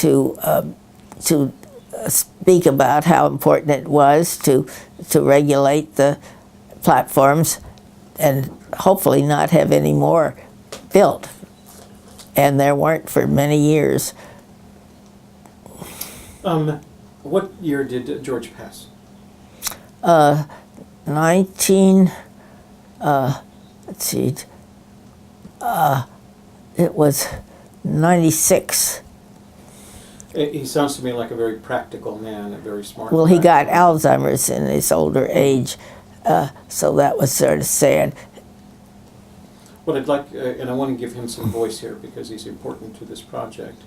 to speak about how important it was to regulate the platforms and hopefully not have any more built. And there weren't for many years. What year did George pass? 19, let's see, it was 96. He sounds to me like a very practical man, a very smart. Well, he got practical Alzheimer's in his older age, so that was sort of sad. What I'd like, and I want to give him some voice here because he's important to this project.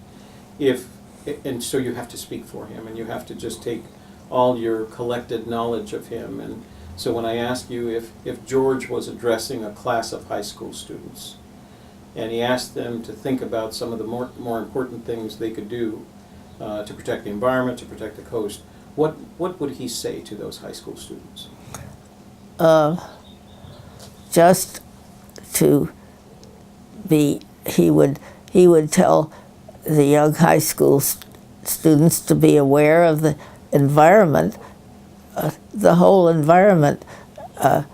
And so you have to speak for him, and you have to just take all your collected knowledge of him. And so when I ask you if George was addressing a class of high school students, and he asked them to think about some of the more important things they could do to protect the environment, to protect the coast, what would he say to those high school students? Just to be, he would tell the young high school students to be aware of the environment, the whole environment, that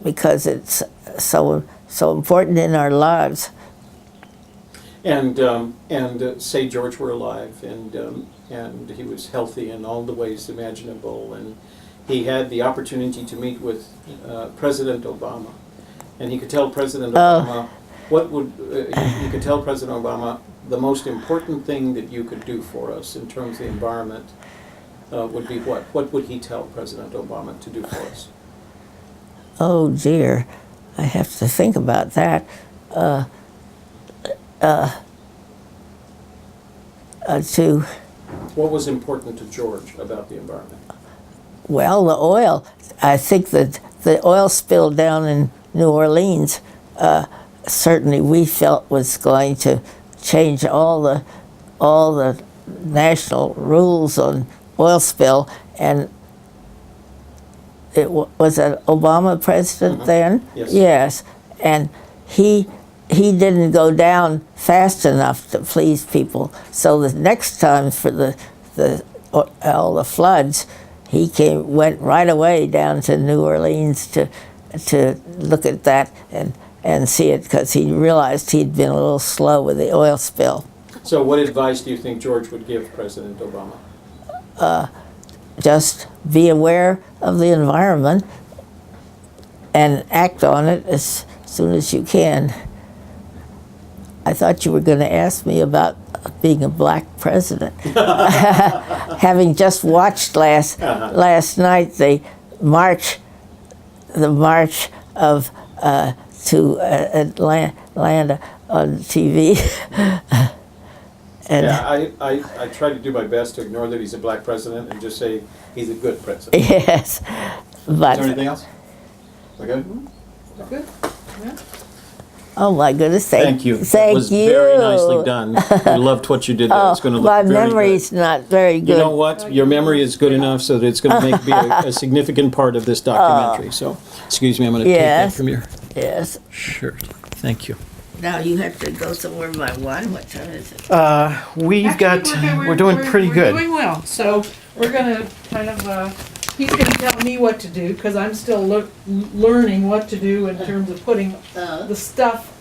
because it's so important in our lives. And say George were alive, and he was healthy in all the ways imaginable, and he had the opportunity to meet with President Obama, and he could tell President Obama you could tell President Obama the most important thing that you could do for us in terms of the environment would be what? What would he tell President Obama to do for us? Oh dear, I have to think about that. What was important to George about the environment? Well, the oil. I think that the oil spill down in New Orleans certainly we felt was going to change all the national rules on oil spill. And it was an Obama president then? Yes. Yes, and he didn't go down fast enough to please people. So the next time for all the floods, he went right away down to New Orleans to look at that and see it, because he realized he'd been a little slow with the oil spill. So what advice do you think George would give President Obama? Just be aware of the environment and act on it as soon as you can. I thought you were going to ask me about being a black president. Having just watched last night the march of to Atlanta on TV. And yeah, I try to do my best to ignore that he's a black president and just say he's a good president. yes, but Is there anything else? We're good? Good. Yeah. oh my goodness, Thank you. Thank It was you. very nicely done. We loved what you did there. It's going to look my very memory's good. not very good. You know what? Your memory is good enough so that it's going to be a significant part of this documentary. So, excuse me, I'm going to take that Yes. from your Yes. shirt. Thank you. Now you have to go somewhere by 1. What time is it? We're doing pretty We're good. doing well. So we're gonna kind of, he's gonna tell me what to do, because I'm still learning what to do in terms of putting the stuff